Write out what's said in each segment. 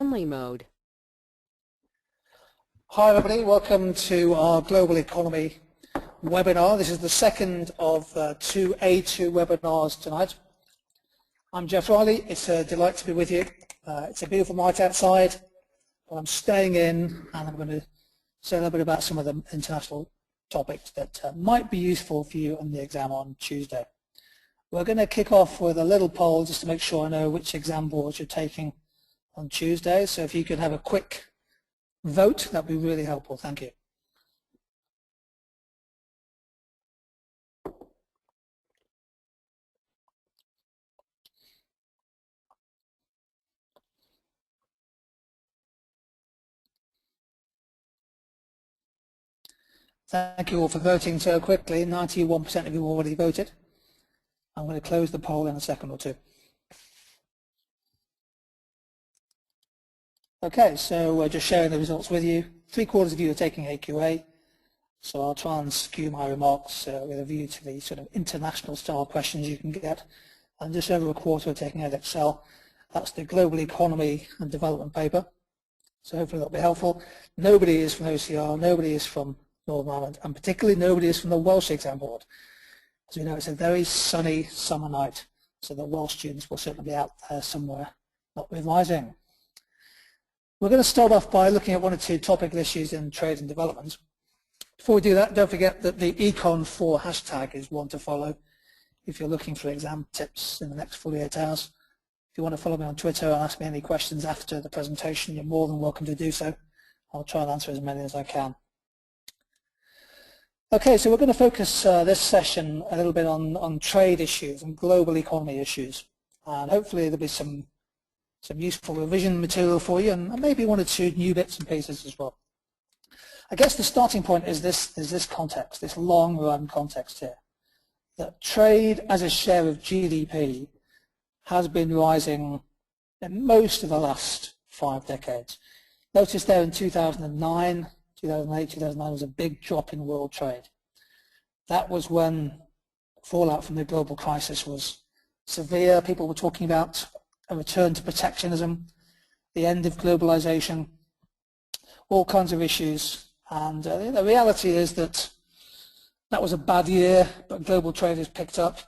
Only mode. Hi everybody, welcome to our Global Economy webinar. This is the second of two A2 webinars tonight. I'm Geoff Riley, it's a delight to be with you. It's a beautiful night outside, but I'm staying in and I'm going to say a little bit about some of the international topics that might be useful for you on the exam on Tuesday. We're going to kick off with a little poll just to make sure I know which exam boards you're taking on Tuesday, so if you could have a quick vote, that would be really helpful. Thank you. Thank you all for voting so quickly. 91% of you already voted. I'm going to close the poll in a second or two. Okay, so we're just sharing the results with you. 3/4 of you are taking AQA, so I'll try and skew my remarks with a view to the sort of international style questions you can get. And just over 1/4 are taking Excel. That's the Global Economy and Development paper. So hopefully that'll be helpful. Nobody is from OCR, nobody is from Northern Ireland, and particularly nobody is from the Welsh exam board. As we know, it's a very sunny summer night, so the Welsh students will certainly be out there somewhere not revising. We're going to start off by looking at one or two topical issues in trade and development. Before we do that, don't forget that the Econ4 hashtag is one to follow if you're looking for exam tips in the next 48 hours. If you want to follow me on Twitter and ask me any questions after the presentation, you're more than welcome to do so. I'll try and answer as many as I can. Okay, so we're going to focus this session a little bit on trade issues and global economy issues. And hopefully there'll be some useful revision material for you, and maybe one or two new bits and pieces as well. I guess the starting point is this context, this long-run context here, that trade as a share of GDP has been rising in most of the last 5 decades. Notice there in 2009, 2008, 2009 was a big drop in world trade. That was when fallout from the global crisis was severe. People were talking about a return to protectionism, the end of globalization, all kinds of issues. And the reality is that that was a bad year, but global trade has picked up,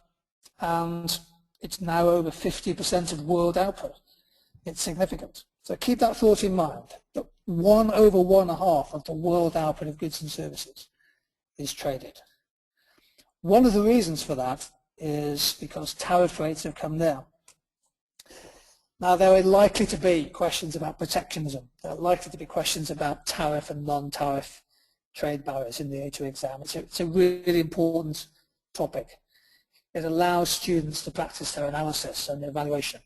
and it's now over 50% of world output. It's significant. So keep that thought in mind, that 1 over 1.5 of the world output of goods and services is traded. One of the reasons for that is because tariff rates have come down. Now, there are likely to be questions about protectionism. There are likely to be questions about tariff and non-tariff trade barriers in the A2 exam. It's a really important topic. It allows students to practice their analysis and evaluation.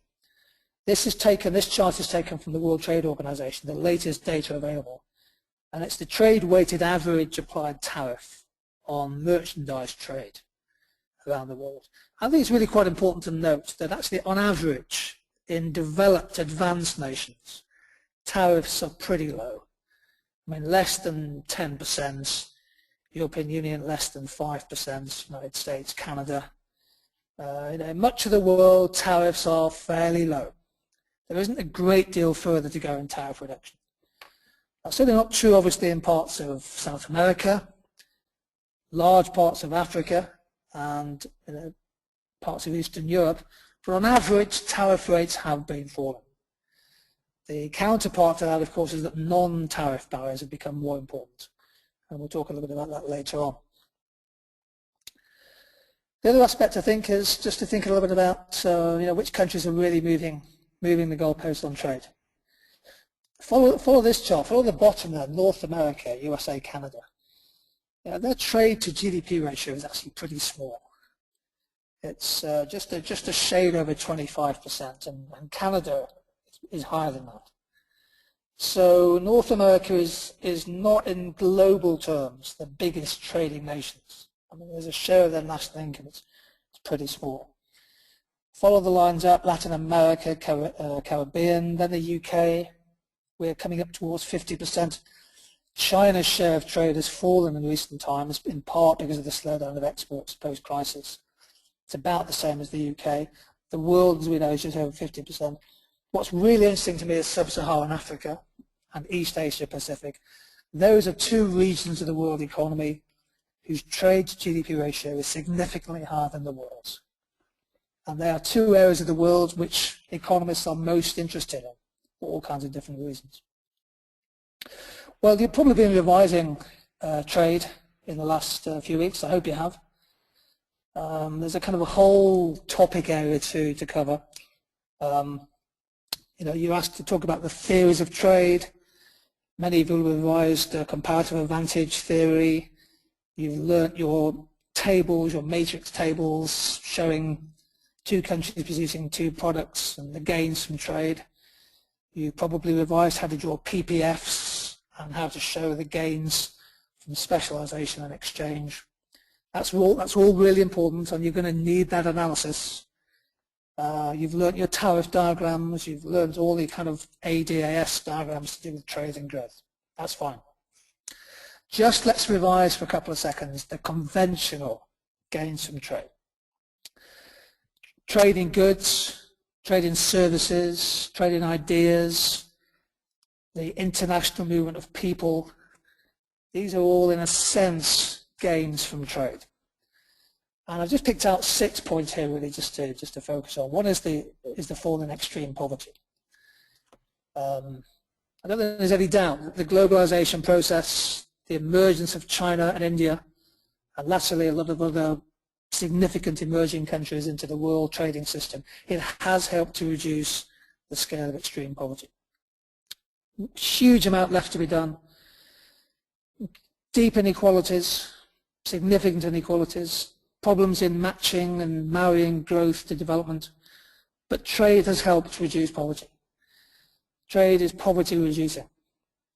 This chart is taken from the World Trade Organization, the latest data available, and it's the trade-weighted average applied tariff on merchandise trade around the world. I think it's really quite important to note that actually on average in developed advanced nations, tariffs are pretty low. I mean, less than 10%, European Union less than 5%, United States, Canada. Much of the world, tariffs are fairly low. There isn't a great deal further to go in tariff reduction. That's certainly not true, obviously, in parts of South America, large parts of Africa, and parts of Eastern Europe. But on average, tariff rates have been falling. The counterpart to that, of course, is that non-tariff barriers have become more important. And we'll talk a little bit about that later on. The other aspect, I think, is just to think a little bit about which countries are really moving the goalpost on trade. Follow this chart. Follow the bottom there, North America, USA, Canada. Their trade to GDP ratio is actually pretty small. It's just a shade over 25%, and Canada is higher than that. So North America is not, in global terms, the biggest trading nations. I mean, there's a share of their national income, it's pretty small. Follow the lines up, Latin America, Caribbean, then the UK, we're coming up towards 50%. China's share of trade has fallen in recent times, in part because of the slowdown of exports post-crisis. It's about the same as the UK. The world, as we know, is just over 50%. What's really interesting to me is Sub-Saharan Africa and East Asia Pacific. Those are two regions of the world economy whose trade to GDP ratio is significantly higher than the world's. And they are two areas of the world which economists are most interested in for all kinds of different reasons. Well, you've probably been revising trade in the last few weeks. I hope you have. There's a kind of a whole topic area to cover. You're asked to talk about the theories of trade. Many of you have revised comparative advantage theory. You've learnt your tables, your matrix tables, showing two countries producing two products and the gains from trade. You probably revised how to draw PPFs and how to show the gains from specialization and exchange. That's all really important, and you're going to need that analysis. You've learnt your tariff diagrams, you've learnt all the kind of ADAS diagrams to do with trade and growth. That's fine. Just let's revise for a couple of seconds the conventional gains from trade. Trade in goods, trade in services, trade in ideas, the international movement of people. These are all, in a sense, gains from trade. And I've just picked out 6 points here, really, just to focus on. One is the fall in extreme poverty. I don't think there's any doubt that the globalization process, the emergence of China and India, and latterly a lot of other significant emerging countries into the world trading system, it has helped to reduce the scale of extreme poverty. Huge amount left to be done. Deep inequalities, significant inequalities, problems in matching and marrying growth to development, but trade has helped reduce poverty. Trade is poverty reducing.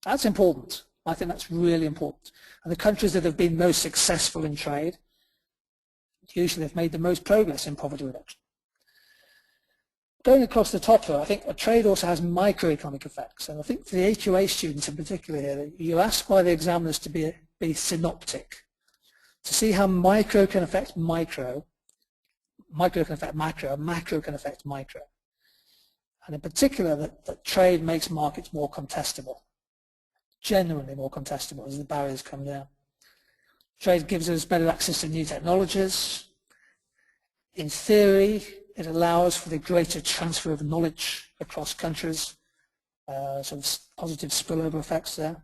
That's important. I think that's really important. And the countries that have been most successful in trade usually have made the most progress in poverty reduction. Going across the top here, I think trade also has microeconomic effects. And I think for the AQA students in particular here, you're asked by the examiners to be synoptic, to see how micro can affect micro, micro can affect macro, and macro can affect micro. And in particular, that trade makes markets more contestable, generally more contestable as the barriers come down. Trade gives us better access to new technologies. In theory, it allows for the greater transfer of knowledge across countries, sort of positive spillover effects there.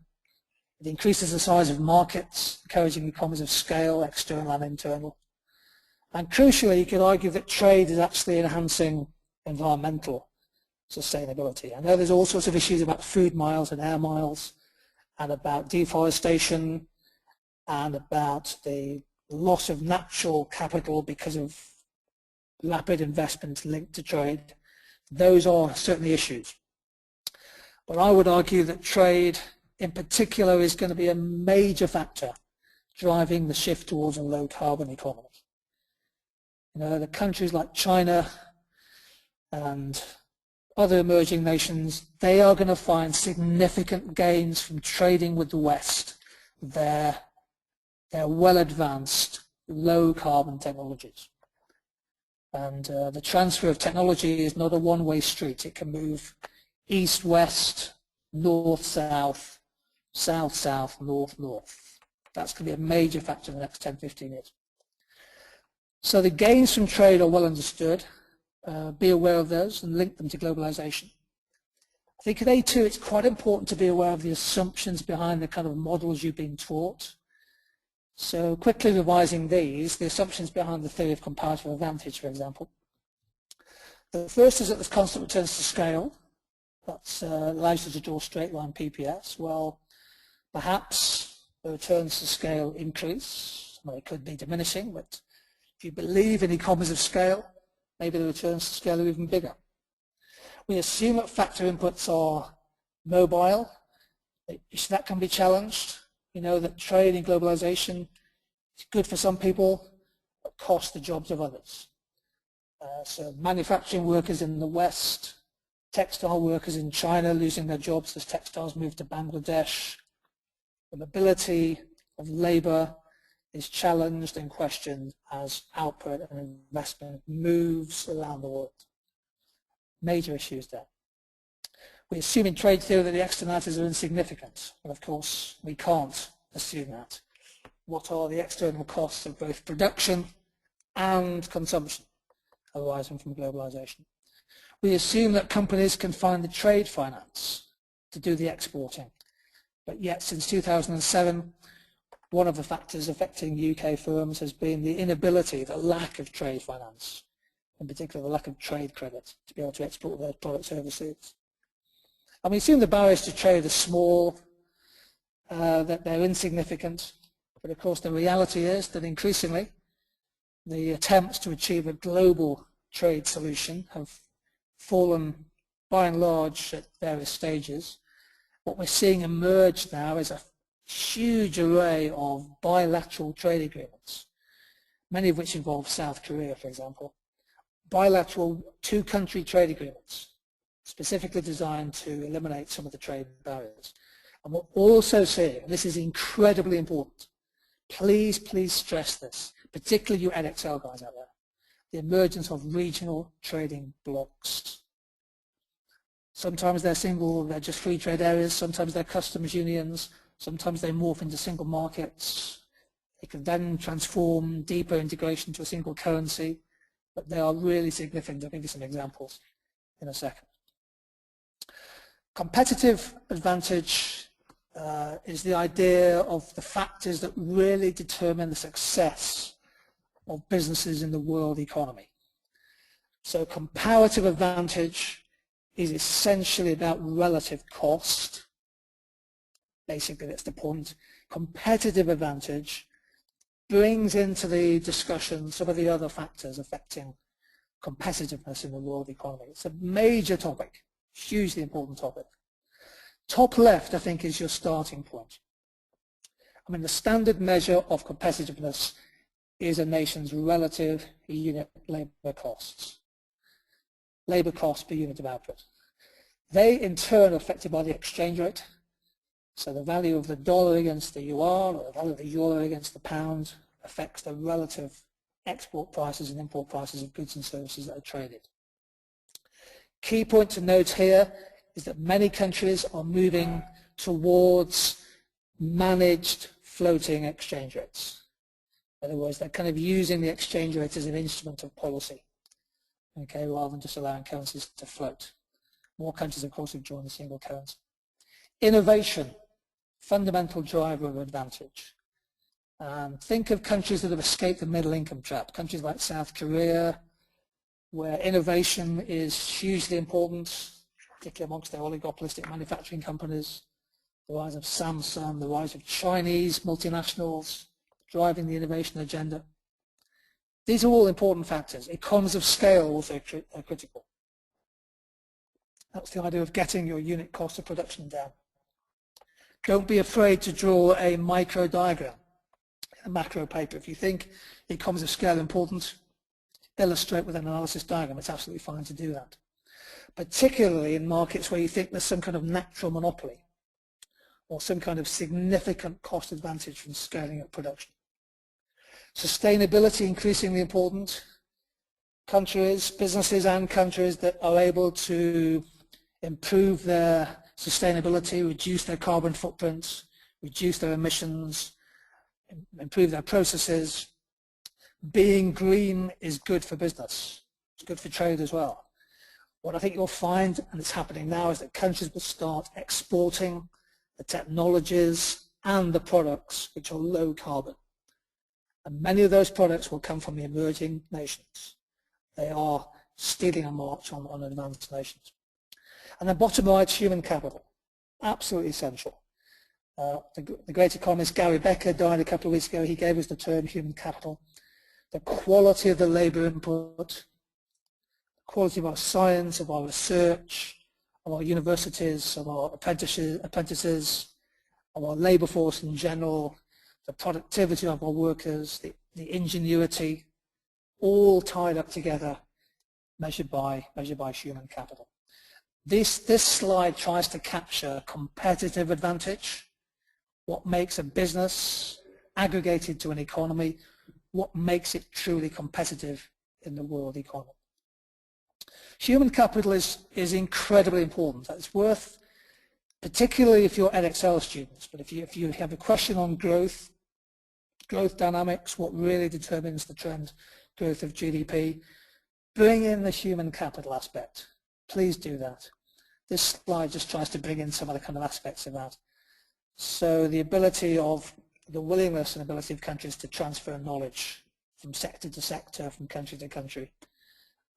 It increases the size of markets, encouraging economies of scale, external and internal. And crucially, you could argue that trade is actually enhancing environmental sustainability. I know there's all sorts of issues about food miles and air miles, and about deforestation, and about the loss of natural capital because of rapid investment linked to trade. Those are certainly issues. But I would argue that trade in particular is going to be a major factor driving the shift towards a low carbon economy. The countries like China and other emerging nations, they are going to find significant gains from trading with the West. They're well advanced, low carbon technologies. And the transfer of technology is not a one-way street. It can move east-west, north-south, south-south, north-north. That's going to be a major factor in the next 10, 15 years. So the gains from trade are well understood. Be aware of those and link them to globalization. I think at A2 it's quite important to be aware of the assumptions behind the kind of models you've been taught. So quickly revising these, the assumptions behind the theory of comparative advantage, for example. The first is that there's constant returns to scale. That allows you to draw straight line PPS. Well, perhaps the returns to scale increase. Well, it could be diminishing, but if you believe in economies of scale, maybe the returns to scale are even bigger. We assume that factor inputs are mobile. That can be challenged. That trade and globalization is good for some people, but costs the jobs of others. So manufacturing workers in the West, textile workers in China losing their jobs as textiles move to Bangladesh. The mobility of labor is challenged and questioned as output and investment moves around the world. Major issues there. We assume in trade theory that the externalities are insignificant, but of course we can't assume that. What are the external costs of both production and consumption arising from globalization? We assume that companies can find the trade finance to do the exporting, but yet since 2007, one of the factors affecting UK firms has been the inability, the lack of trade finance, in particular the lack of trade credit to be able to export their products overseas. And we assume the barriers to trade are small, that they're insignificant, but of course the reality is that increasingly the attempts to achieve a global trade solution have fallen by and large at various stages. What we're seeing emerge now is a huge array of bilateral trade agreements, many of which involve South Korea, for example. Bilateral two-country trade agreements, specifically designed to eliminate some of the trade barriers. And we're also seeing, and this is incredibly important, please stress this, particularly you EdXL guys out there, the emergence of regional trading blocs. Sometimes they're just free trade areas, sometimes they're customs unions, sometimes they morph into single markets. They can then transform deeper integration to a single currency, but they are really significant. I'll give you some examples in a second. Competitive advantage is the idea of the factors that really determine the success of businesses in the world economy. So comparative advantage is essentially about relative cost. Basically, that's the point. Competitive advantage brings into the discussion some of the other factors affecting competitiveness in the world economy. It's a major topic, hugely important topic. Top left, I think, is your starting point. I mean, the standard measure of competitiveness is a nation's relative unit labour costs. Labour costs per unit of output. They, in turn, are affected by the exchange rate. So the value of the dollar against the yuan, or the value of the euro against the pound, affects the relative export prices and import prices of goods and services that are traded. Key point to note here is that many countries are moving towards managed floating exchange rates. In other words, they're kind of using the exchange rate as an instrument of policy, okay, rather than just allowing currencies to float. More countries, of course, have joined the single currency. Innovation, fundamental driver of advantage. Think of countries that have escaped the middle income trap, countries like South Korea, where innovation is hugely important, particularly amongst their oligopolistic manufacturing companies, the rise of Samsung, the rise of Chinese multinationals driving the innovation agenda. These are all important factors. Economies of scale also are critical. That's the idea of getting your unit cost of production down. Don't be afraid to draw a micro diagram, a macro paper. If you think economies of scale are important, illustrate with an analysis diagram. It's absolutely fine to do that. Particularly in markets where you think there's some kind of natural monopoly or some kind of significant cost advantage from scaling up production. Sustainability, increasingly important. Countries, businesses and countries that are able to improve their sustainability, reduce their carbon footprints, reduce their emissions, improve their processes. Being green is good for business. It's good for trade as well. What I think you'll find, and it's happening now, is that countries will start exporting the technologies and the products which are low carbon. And many of those products will come from the emerging nations. They are stealing a march on advanced nations. And then bottom right, human capital. Absolutely essential. The great economist Gary Becker died a couple of weeks ago. He gave us the term human capital. The quality of the labour input, the quality of our science, of our research, of our universities, of our apprentices, of our labour force in general, the productivity of our workers, the ingenuity, all tied up together, measured by human capital. This slide tries to capture competitive advantage, what makes a business aggregated to an economy, what makes it truly competitive in the world economy. Human capital is incredibly important. It's worth, particularly if you're Edexcel students, but if you have a question on growth dynamics, what really determines the trend growth of GDP, bring in the human capital aspect. Please do that. This slide just tries to bring in some of the kind of aspects of that. So the ability of, the willingness and ability of countries to transfer knowledge from sector to sector, from country to country.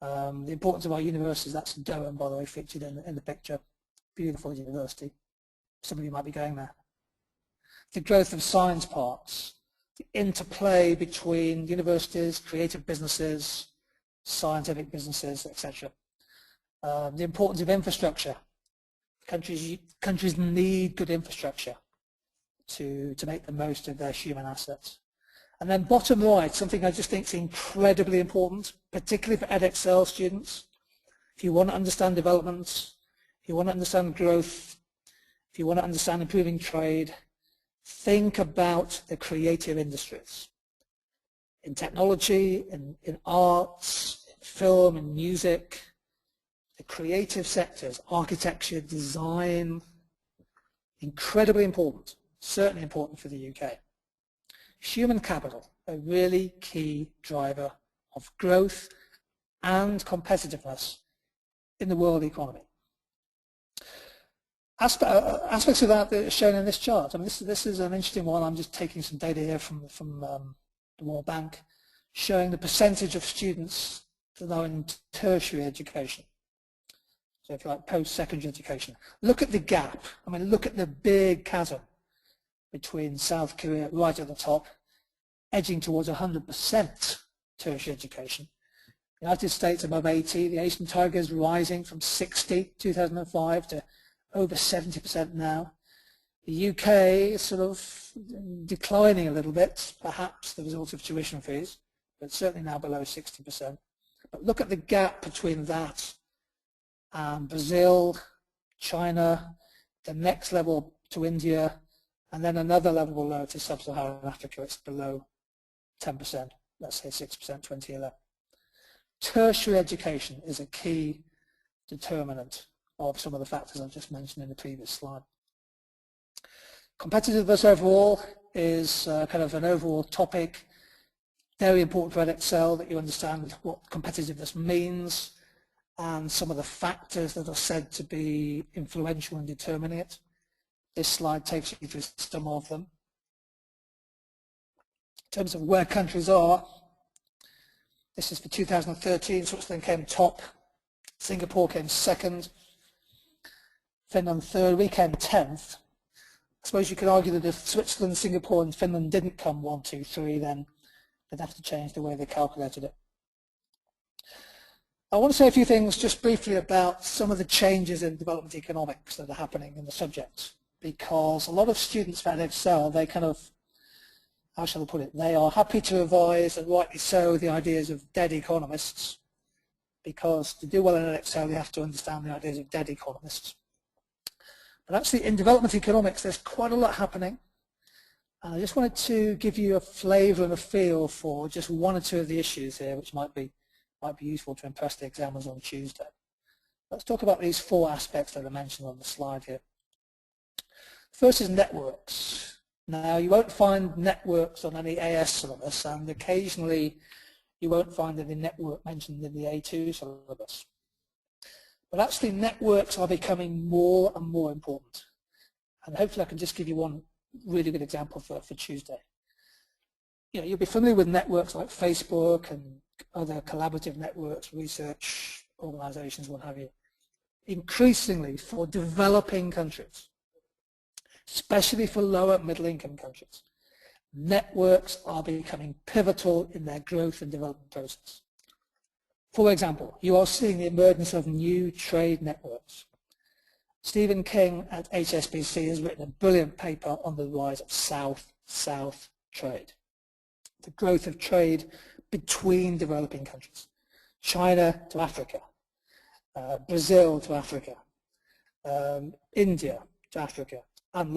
The importance of our universities, that's Durham, by the way, featured in the picture. Beautiful university. Some of you might be going there. The growth of science parks, the interplay between universities, creative businesses, scientific businesses, etc. The importance of infrastructure. Countries need good infrastructure to make the most of their human assets. And then bottom right, something I just think is incredibly important, particularly for Edexcel students. If you want to understand development, if you want to understand growth, if you want to understand improving trade, think about the creative industries. In technology, in arts, in film, in music, the creative sectors, architecture, design, incredibly important, certainly important for the UK. Human capital, a really key driver of growth and competitiveness in the world economy. Aspects of that are shown in this chart. I mean, this is an interesting one. I'm just taking some data here from the World Bank, showing the percentage of students that are in tertiary education. So if you like post-secondary education. Look at the gap. I mean, look at the big chasm between South Korea right at the top, edging towards 100% tertiary education. The United States above 80, the Asian tigers rising from 60 2005 to over 70% now. The UK is sort of declining a little bit, perhaps the result of tuition fees, but certainly now below 60%. But look at the gap between that and Brazil, China, the next level to India, and then another level below to sub-Saharan Africa. It's below 10%, let's say 6%, 2011. Tertiary education is a key determinant of some of the factors I've just mentioned in the previous slide. Competitiveness overall is kind of an overall topic. Very important for Edexcel that you understand what competitiveness means and some of the factors that are said to be influential in determining it. This slide takes you through some of them. In terms of where countries are, this is for 2013. Switzerland came top, Singapore came second, Finland third, we came 10th. I suppose you could argue that if Switzerland, Singapore and Finland didn't come 1, 2, 3, then they'd have to change the way they calculated it. I want to say a few things just briefly about some of the changes in development economics that are happening in the subject, because a lot of students at Edexcel, they kind of, how shall I put it, they are happy to revise, and rightly so, the ideas of dead economists, because to do well in Edexcel you have to understand the ideas of dead economists. But actually in development economics there's quite a lot happening, and I just wanted to give you a flavour and a feel for just one or two of the issues here which might be useful to impress the examiners on Tuesday. Let's talk about these 4 aspects that I mentioned on the slide here. First is networks. Now you won't find networks on any AS syllabus, and occasionally you won't find any network mentioned in the A2 syllabus. But actually networks are becoming more and more important, and hopefully I can just give you one really good example for Tuesday. You know, you'll be familiar with networks like Facebook and other collaborative networks, research organizations, what have you. Increasingly for developing countries, especially for lower middle income countries, networks are becoming pivotal in their growth and development process. For example, you are seeing the emergence of new trade networks. Stephen King at HSBC has written a brilliant paper on the rise of South-South trade, the growth of trade between developing countries, China to Africa, Brazil to Africa, India to Africa, and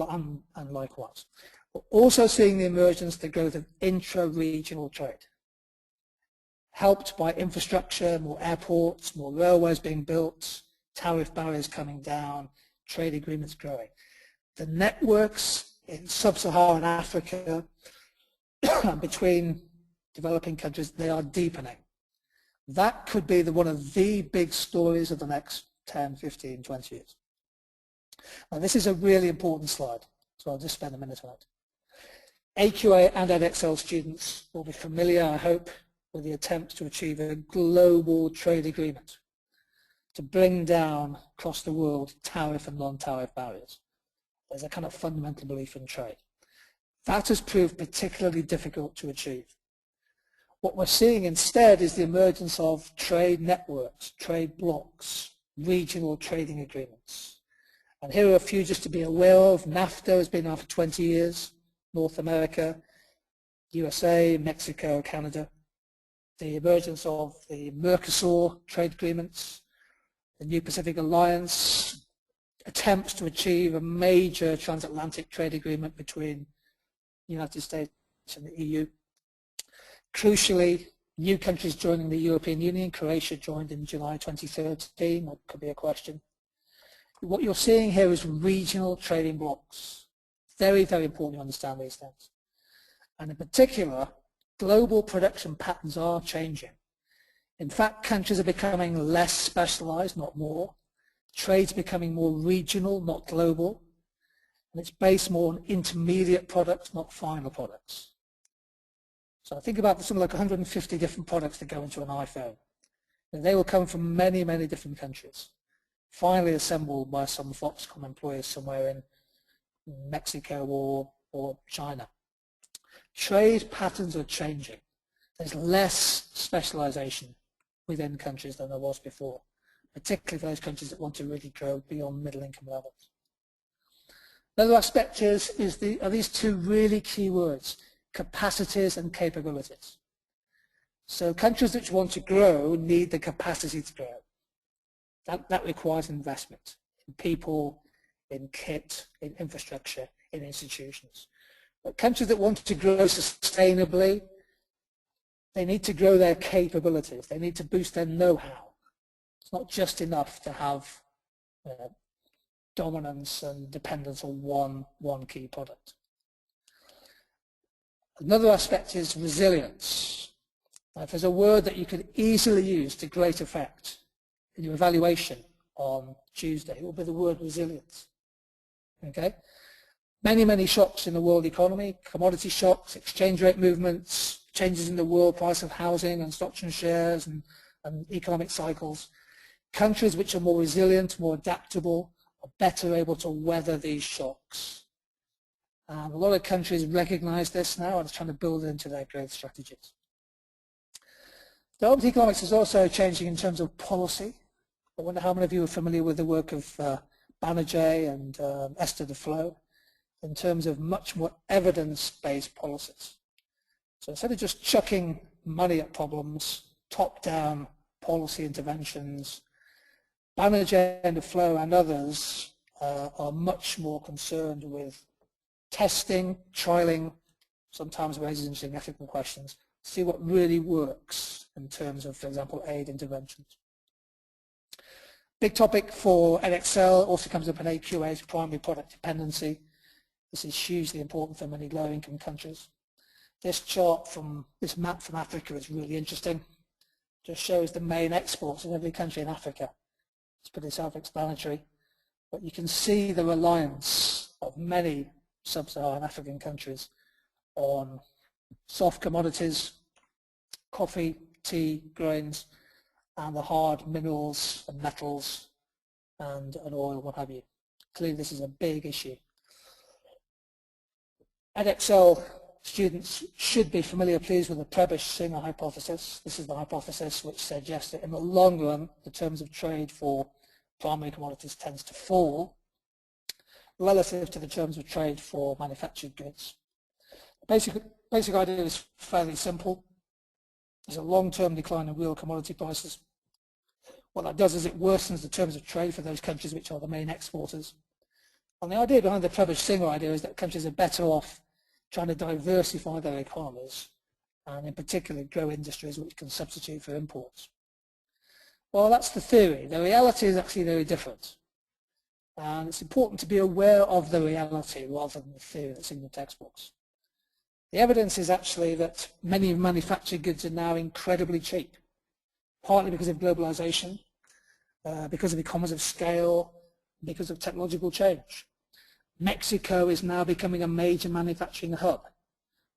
likewise. We're also seeing the emergence, the growth of intra-regional trade. helped by infrastructure, more airports, more railways being built, tariff barriers coming down, trade agreements growing. The networks in sub-Saharan Africa between developing countries, they are deepening. That could be one of the big stories of the next 10, 15, 20 years. Now this is a really important slide, so I'll just spend a minute on it. AQA and EdXL students will be familiar, I hope, with the attempt to achieve a global trade agreement to bring down across the world tariff and non-tariff barriers. There's a kind of fundamental belief in trade. That has proved particularly difficult to achieve. What we're seeing instead is the emergence of trade networks, trade blocs, regional trading agreements. And here are a few just to be aware of. NAFTA has been around for 20 years, North America, USA, Mexico, Canada. The emergence of the Mercosur trade agreements, the New Pacific Alliance, attempts to achieve a major transatlantic trade agreement between the United States and the EU. Crucially, new countries joining the European Union. Croatia joined in July 2013, that could be a question. What you're seeing here is regional trading blocs. Very, very important to understand these things. And in particular, global production patterns are changing. In fact, countries are becoming less specialized, not more. Trade's becoming more regional, not global. And it's based more on intermediate products, not final products. So I think about something like 150 different products that go into an iPhone. And they will come from many, many different countries, finally assembled by some Foxconn employees somewhere in Mexico or China. Trade patterns are changing. There's less specialization within countries than there was before, particularly for those countries that want to really grow beyond middle income levels. Another aspect are these two really key words: capacities and capabilities. So countries which want to grow need the capacity to grow. That requires investment in people, in kit, in infrastructure, in institutions. But countries that want to grow sustainably, they need to grow their capabilities. They need to boost their know-how. It's not just enough to have dominance and dependence on one key product. Another aspect is resilience. Now, if there's a word that you could easily use to great effect in your evaluation on Tuesday, it will be the word resilience. Okay? Many, many shocks in the world economy, commodity shocks, exchange rate movements, changes in the world price of housing and stocks and shares and economic cycles. Countries which are more resilient, more adaptable, are better able to weather these shocks. And a lot of countries recognize this now and are trying to build it into their growth strategies. Development economics is also changing in terms of policy. I wonder how many of you are familiar with the work of Banerjee and Duflo in terms of much more evidence-based policies. So instead of just chucking money at problems, top-down policy interventions, Banerjee and Duflo and others are much more concerned with testing, trialing, sometimes raises interesting ethical questions, see what really works in terms of, for example, aid interventions. Big topic for EdXL also comes up in AQA's primary product dependency. This is hugely important for many low-income countries. This map from Africa is really interesting. Just shows the main exports in every country in Africa. It's pretty self-explanatory, but you can see the reliance of many sub-Saharan African countries on soft commodities, coffee, tea, grains, and the hard minerals and metals and oil, what have you. Clearly this is a big issue. EdXL students should be familiar, please, with the Prebisch-Singer Hypothesis. This is the hypothesis which suggests that in the long run, the terms of trade for primary commodities tends to fall relative to the terms of trade for manufactured goods. The basic idea is fairly simple. There's a long-term decline in real commodity prices. What that does is it worsens the terms of trade for those countries which are the main exporters. And the idea behind the Prebisch-Singer idea is that countries are better off trying to diversify their economies and in particular grow industries which can substitute for imports. Well, that's the theory. The reality is actually very different. And it's important to be aware of the reality rather than the theory that's in the textbooks. The evidence is actually that many manufactured goods are now incredibly cheap, partly because of globalization, because of economies of scale, because of technological change. Mexico is now becoming a major manufacturing hub.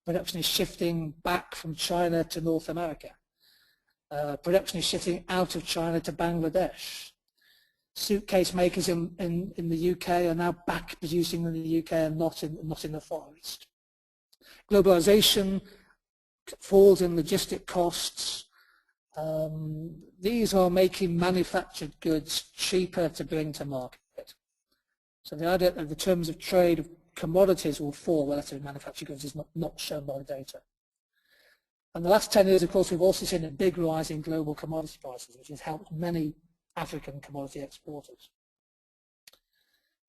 Production is shifting back from China to North America. Production is shifting out of China to Bangladesh. Suitcase makers in the UK are now back producing in the UK and not in the Far East. Globalization, falls in logistic costs. These are making manufactured goods cheaper to bring to market. So the idea that the terms of trade of commodities will fall relative to manufactured goods is not shown by the data. And the last 10 years, of course, we've also seen a big rise in global commodity prices, which has helped many African commodity exporters.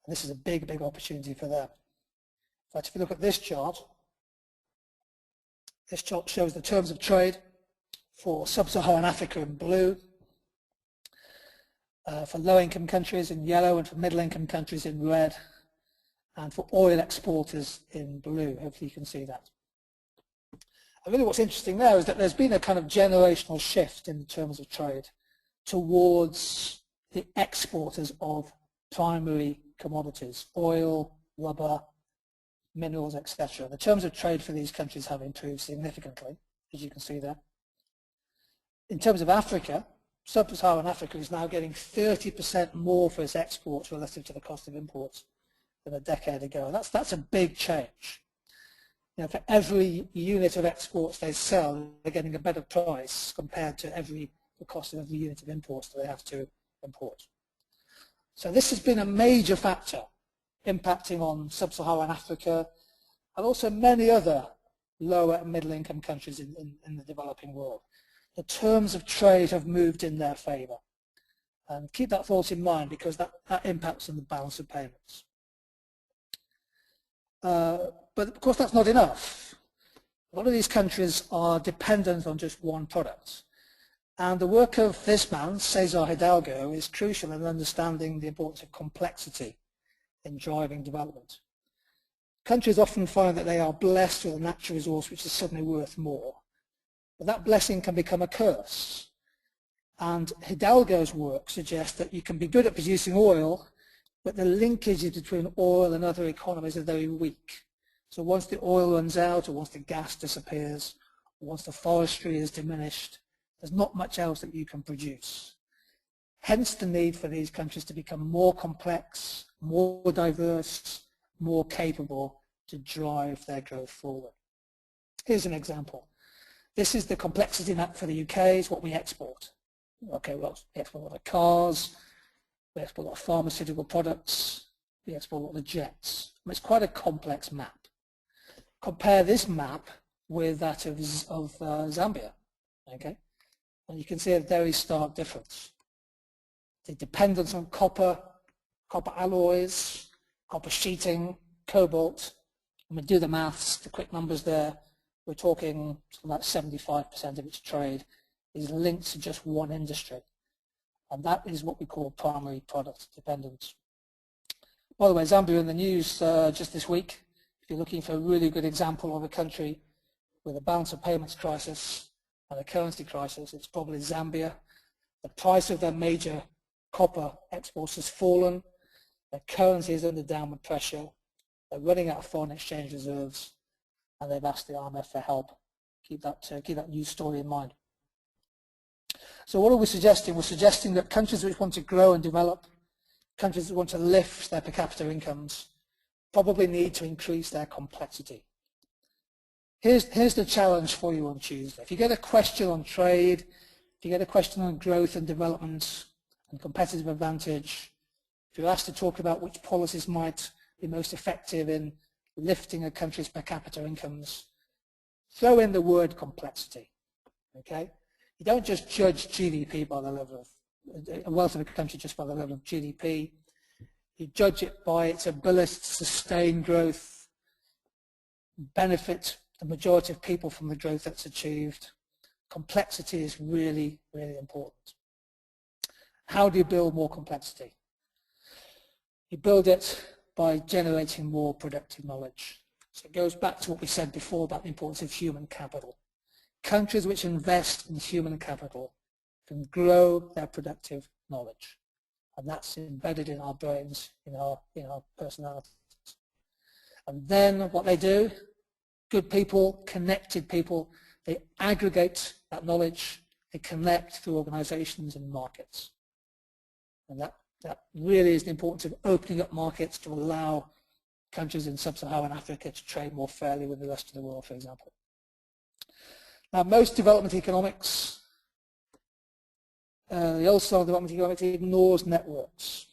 And this is a big, big opportunity for them. In fact, if you look at this chart shows the terms of trade for sub-Saharan Africa in blue, for low-income countries in yellow, and for middle-income countries in red, and for oil exporters in blue. Hopefully you can see that. And really what's interesting there is that there's been a kind of generational shift in the terms of trade towards the exporters of primary commodities, oil, rubber, minerals, etc. The terms of trade for these countries have improved significantly, as you can see there. In terms of Africa, sub-Saharan Africa is now getting 30% more for its exports relative to the cost of imports than a decade ago. And that's a big change. You know, for every unit of exports they sell, they're getting a better price compared to the cost of every unit of imports that they have to import. So this has been a major factor impacting on sub-Saharan Africa and also many other lower and middle income countries in the developing world. The terms of trade have moved in their favour. And keep that thought in mind because that impacts on the balance of payments. But of course that's not enough. A lot of these countries are dependent on just one product. And the work of this man, Cesar Hidalgo, is crucial in understanding the importance of complexity in driving development. Countries often find that they are blessed with a natural resource which is suddenly worth more. But that blessing can become a curse. And Hidalgo's work suggests that you can be good at producing oil, but the linkages between oil and other economies are very weak. So once the oil runs out, or once the gas disappears, or once the forestry is diminished, there's not much else that you can produce. Hence the need for these countries to become more complex, more diverse, more capable to drive their growth forward. Here's an example. This is the complexity map for the UK, it's what we export. Okay, well, we export a lot of cars, we export a lot of pharmaceutical products, we export a lot of jets. It's quite a complex map. Compare this map with that of Zambia, okay? And you can see a very stark difference. The dependence on copper alloys, copper sheeting, cobalt. When we do the maths, the quick numbers there, we're talking about 75% of its trade is linked to just one industry. And that is what we call primary product dependence. By the way, Zambia in the news just this week. If you're looking for a really good example of a country with a balance of payments crisis and a currency crisis, it's probably Zambia. The price of their major copper exports has fallen. Their currency is under downward pressure. They're running out of foreign exchange reserves, and they've asked the IMF for help. Keep that news story in mind. So what are we suggesting? We're suggesting that countries which want to grow and develop, countries that want to lift their per capita incomes, probably need to increase their complexity. Here's the challenge for you on Tuesday. If you get a question on trade, if you get a question on growth and development and competitive advantage, if you're asked to talk about which policies might be most effective in lifting a country's per capita incomes, throw in the word complexity, okay? You don't just judge GDP by the level of, a wealth of a country just by the level of GDP. You judge it by its ability to sustain growth, benefit the majority of people from the growth that's achieved. Complexity is really, really important. How do you build more complexity? You build it by generating more productive knowledge. So it goes back to what we said before about the importance of human capital. Countries which invest in human capital can grow their productive knowledge. And that's embedded in our brains, in our personalities. And then what they do, good people, connected people, they aggregate that knowledge, they connect through organizations and markets. And that really is the importance of opening up markets to allow countries in sub-Saharan Africa to trade more fairly with the rest of the world, for example. Now, most development economics, the old style of development economics ignores networks.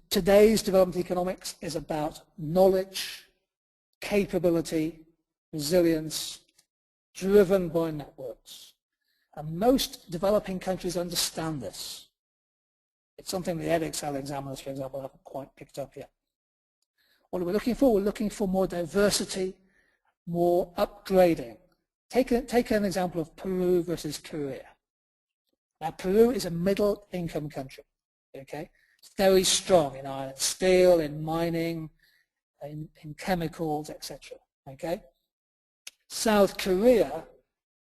Today's development economics is about knowledge, capability, resilience, driven by networks. And most developing countries understand this. It's something the Edexcel examiners, for example, haven't quite picked up yet. What are we looking for? We're looking for more diversity, more upgrading. Take an example of Peru versus Korea. Now, Peru is a middle-income country, okay? It's very strong in iron and steel, in mining, in chemicals, etc., okay? South Korea,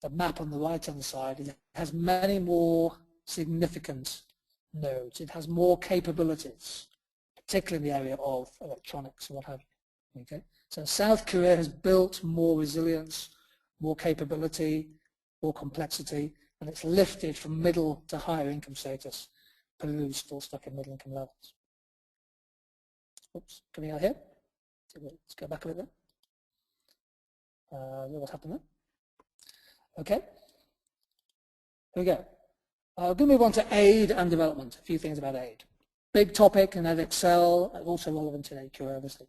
the map on the right-hand side, it has many more significant nodes. It has more capabilities, particularly in the area of electronics and what have you, okay? So South Korea has built more resilience, more capability, more complexity, and it's lifted from middle to higher income status. Peru's still stuck in middle income levels. Oops, coming out here. Let's go back a bit there. What happened there? Okay. Here we go. I'm going to move on to aid and development. A few things about aid. Big topic in Edexcel, also relevant in AQA, obviously.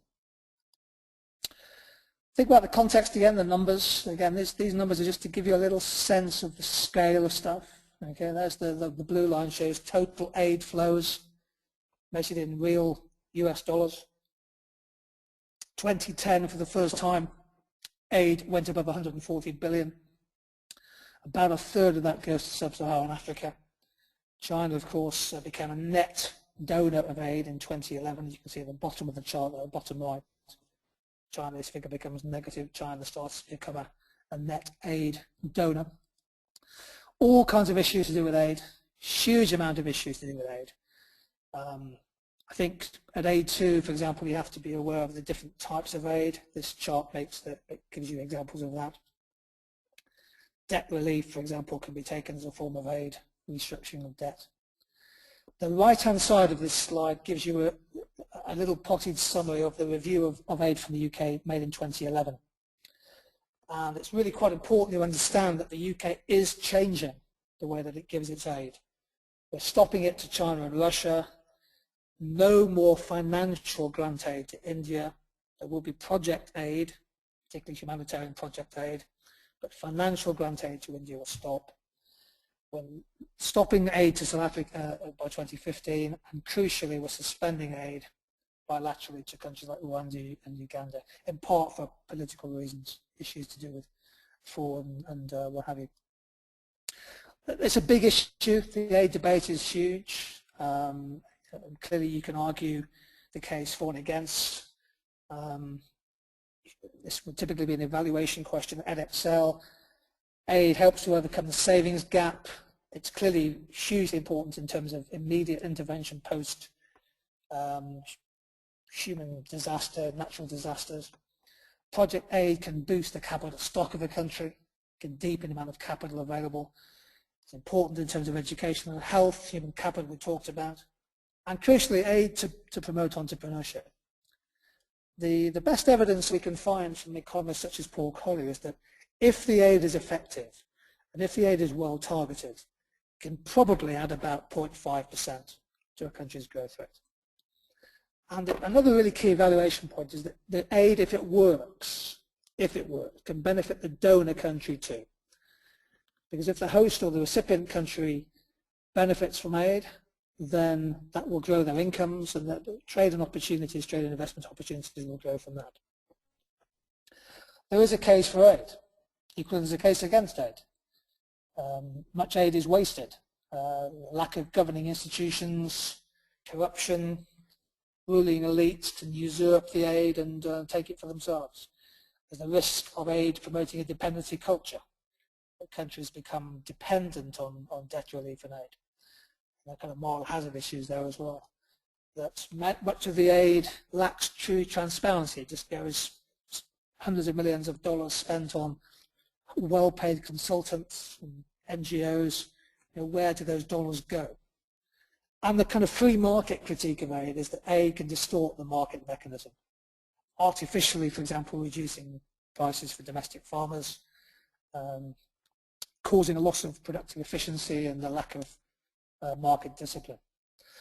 Think about the context again, the numbers. Again, these numbers are just to give you a little sense of the scale of stuff. Okay, there's the blue line shows total aid flows measured in real US dollars. 2010, for the first time, aid went above 140 billion. About a third of that goes to sub-Saharan Africa. China, of course, became a net donor of aid in 2011. As you can see at the bottom of the chart, there, bottom right. China, this figure becomes negative. China starts to become a net aid donor. All kinds of issues to do with aid, huge amount of issues to do with aid. I think at aid 2, for example, you have to be aware of the different types of aid. This chart gives you examples of that. Debt relief, for example, can be taken as a form of aid, restructuring of debt. The right-hand side of this slide gives you a little potted summary of the review of aid from the UK made in 2011. And it's really quite important to understand that the UK is changing the way that it gives its aid. We're stopping it to China and Russia. No more financial grant aid to India. There will be project aid, particularly humanitarian project aid, but financial grant aid to India will stop. When stopping aid to South Africa by 2015, and crucially we're suspending aid bilaterally to countries like Rwanda and Uganda, in part for political reasons, issues to do with fraud and what have you. It's a big issue. The aid debate is huge. Clearly you can argue the case for and against. This would typically be an evaluation question at Edexcel. Aid helps to overcome the savings gap. It's clearly hugely important in terms of immediate intervention post human disaster, natural disasters. Project aid can boost the capital stock of a country, can deepen the amount of capital available. It's important in terms of education and health, human capital we talked about, and crucially aid to promote entrepreneurship. The best evidence we can find from economists such as Paul Collier is that if the aid is effective and if the aid is well targeted, it can probably add about 0.5% to a country's growth rate. And another really key evaluation point is that the aid, if it works, can benefit the donor country too. Because if the host or the recipient country benefits from aid, then that will grow their incomes, and that trade and investment opportunities will grow from that. There is a case for aid, equally there's a case against aid. Much aid is wasted. Lack of governing institutions, corruption, ruling elites can usurp the aid and take it for themselves. There's the risk of aid promoting a dependency culture, that countries become dependent on debt relief and aid. And there are kind of moral hazard issues there as well. That much of the aid lacks true transparency. It just goes hundreds of millions of dollars spent on well-paid consultants and NGOs. Where do those dollars go? And the kind of free market critique of aid is that aid can distort the market mechanism, artificially, for example, reducing prices for domestic farmers, causing a loss of productive efficiency and the lack of market discipline.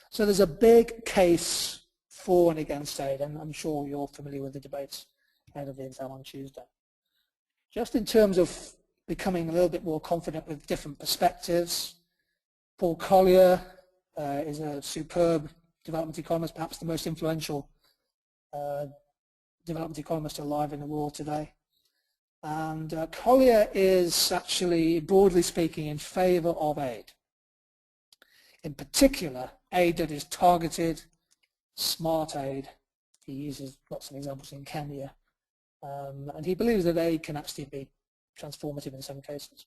So there's a big case for and against aid, and I'm sure you're familiar with the debates ahead of the exam on Tuesday. Just in terms of becoming a little bit more confident with different perspectives, Paul Collier is a superb development economist, perhaps the most influential development economist alive in the world today. And Collier is actually, broadly speaking, in favor of aid. In particular, aid that is targeted, smart aid. He uses lots of examples in Kenya. And he believes that aid can actually be transformative in some cases.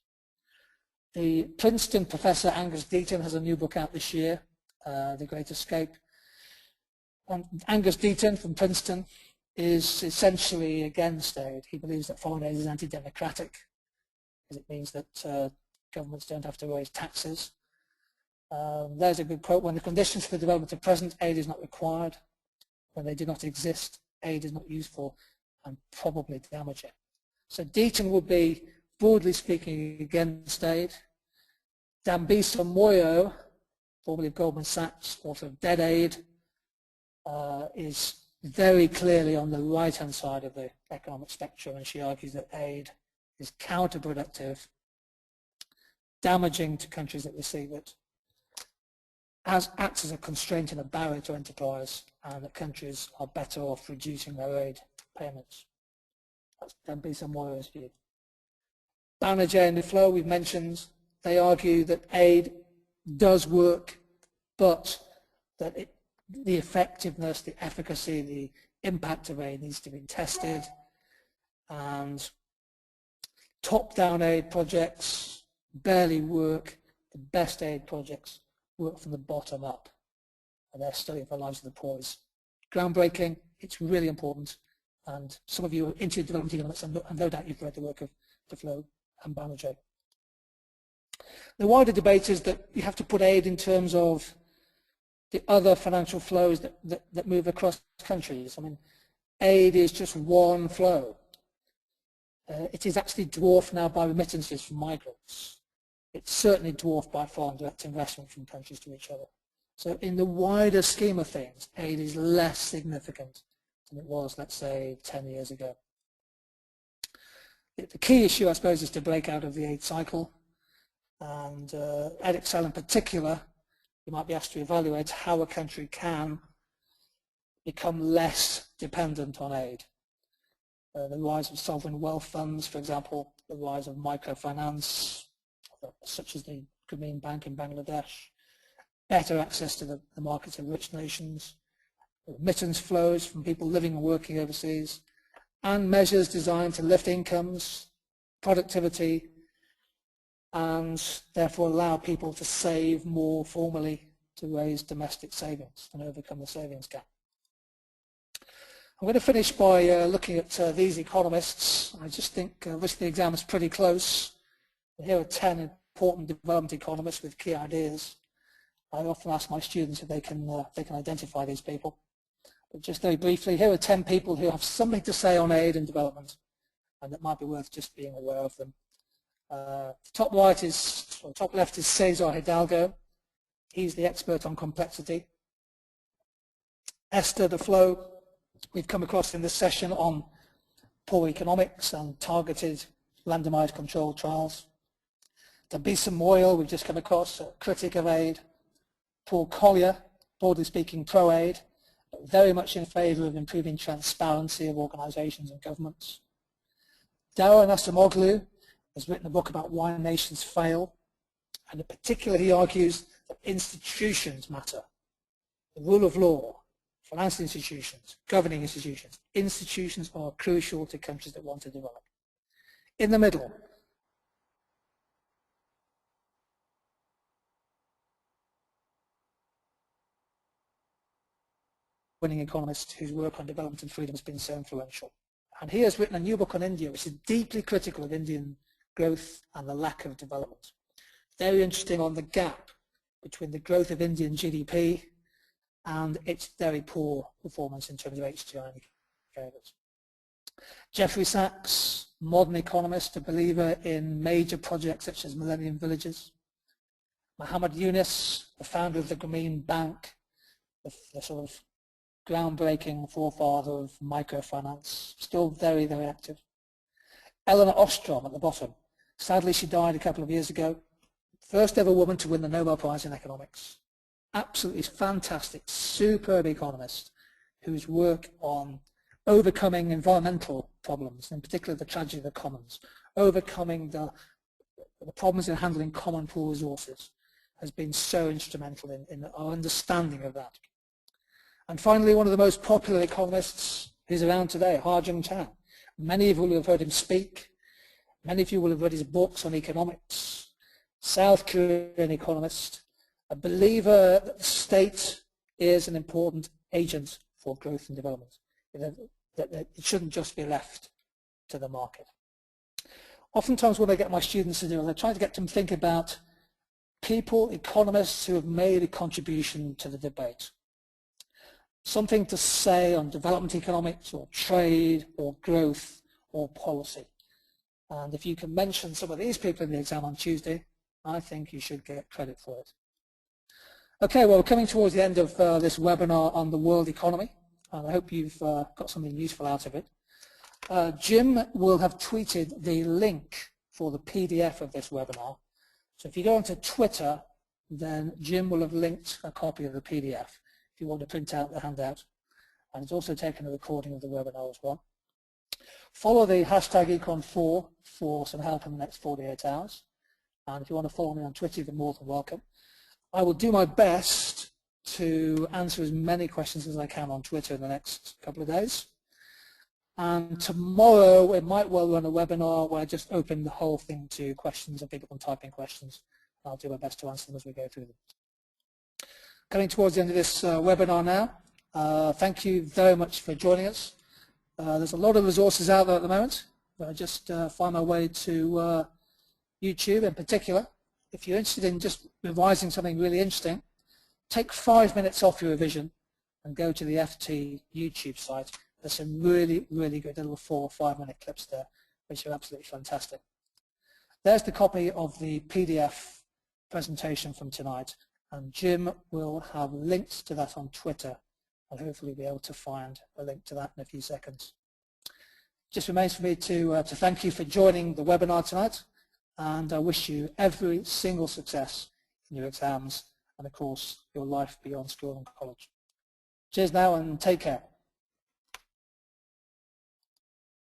The Princeton professor Angus Deaton has a new book out this year, The Great Escape. And Angus Deaton from Princeton is essentially against aid. He believes that foreign aid is anti-democratic, because it means that governments don't have to raise taxes. There's a good quote: when the conditions for the development are present, aid is not required. When they do not exist, aid is not useful and probably damaging. So Deaton would be, broadly speaking, against aid. Dambisa Moyo, formerly of Goldman Sachs, author of Dead Aid, is very clearly on the right-hand side of the economic spectrum, and she argues that aid is counterproductive, damaging to countries that receive it, acts as a constraint and a barrier to enterprise, and that countries are better off reducing their aid payments. That's Dambisa Moyo's view. Banerjee and Duflo, we've mentioned, they argue that aid does work, but that the effectiveness, the efficacy, the impact of aid needs to be tested, and top-down aid projects barely work. The best aid projects work from the bottom up, and their study of the lives of the poor is groundbreaking. It's really important, and some of you are into development economics, and no doubt you've read the work of Duflo and Banerjee. The wider debate is that you have to put aid in terms of the other financial flows that move across countries. I mean, aid is just one flow. It is actually dwarfed now by remittances from migrants. It's certainly dwarfed by foreign direct investment from countries to each other. So in the wider scheme of things, aid is less significant than it was, let's say, 10 years ago. The key issue, I suppose, is to break out of the aid cycle. And at Excel in particular, you might be asked to evaluate how a country can become less dependent on aid. The rise of sovereign wealth funds, for example, the rise of microfinance, such as the Grameen Bank in Bangladesh, better access to the markets of rich nations, remittance flows from people living and working overseas, and measures designed to lift incomes, productivity, and therefore allow people to save more formally to raise domestic savings and overcome the savings gap. I'm going to finish by looking at these economists. I just think this the exam is pretty close. Here are 10 important development economists with key ideas. I often ask my students if they can identify these people. But just very briefly, here are 10 people who have something to say on aid and development, and that might be worth just being aware of them. The top right is, or top left is Cesar Hidalgo. He's the expert on complexity. Esther Duflo, we've come across in this session on poor economics and targeted randomized controlled trials. Dambisa Moyo, we've just come across, a critic of aid. Paul Collier, broadly speaking pro-aid, but very much in favor of improving transparency of organizations and governments. Darren Acemoglu has written a book about why nations fail, and in particular he argues that institutions matter. The rule of law, financial institutions, governing institutions. Institutions are crucial to countries that want to develop. In the middle, winning economist whose work on development and freedom has been so influential. And he has written a new book on India, which is deeply critical of Indian growth and the lack of development. Very interesting on the gap between the growth of Indian GDP and its very poor performance in terms of HDI indicators. Jeffrey Sachs, modern economist, a believer in major projects such as Millennium Villages. Muhammad Yunus, the founder of the Grameen Bank, the sort of groundbreaking forefather of microfinance, still very, very active. Eleanor Ostrom at the bottom. Sadly, she died a couple of years ago. First ever woman to win the Nobel Prize in economics. Absolutely fantastic, superb economist whose work on overcoming environmental problems, in particular the tragedy of the commons, overcoming the problems in handling common pool resources, has been so instrumental in our understanding of that. And finally, one of the most popular economists who's around today, Ha-Joon Chang. Many of you will have heard him speak. Many of you will have read his books on economics. South Korean economist, a believer that the state is an important agent for growth and development. That it shouldn't just be left to the market. Oftentimes what I get my students to do, I try to get them to think about people, economists who have made a contribution to the debate. Something to say on development economics or trade or growth or policy. And if you can mention some of these people in the exam on Tuesday, I think you should get credit for it. Okay, well, we're coming towards the end of this webinar on the world economy, and I hope you've got something useful out of it. Jim will have tweeted the link for the PDF of this webinar. So if you go onto Twitter, then Jim will have linked a copy of the PDF if you want to print out the handout. And it's also taken a recording of the webinar as well. Follow the hashtag econ4 for some help in the next 48 hours. And if you want to follow me on Twitter, you're more than welcome. I will do my best to answer as many questions as I can on Twitter in the next couple of days. And tomorrow we might well run a webinar where I just open the whole thing to questions and people can type in questions. I'll do my best to answer them as we go through them. Coming towards the end of this webinar now, thank you very much for joining us. There's a lot of resources out there at the moment. I just find my way to YouTube in particular. If you're interested in just revising something really interesting, take 5 minutes off your revision and go to the FT YouTube site. There's some really, really good little 4 or 5 minute clips there, which are absolutely fantastic. There's the copy of the PDF presentation from tonight, and Jim will have links to that on Twitter. I'll hopefully be able to find a link to that in a few seconds. Just remains for me to thank you for joining the webinar tonight, and I wish you every single success in your exams and, of course, your life beyond school and college. Cheers now and take care.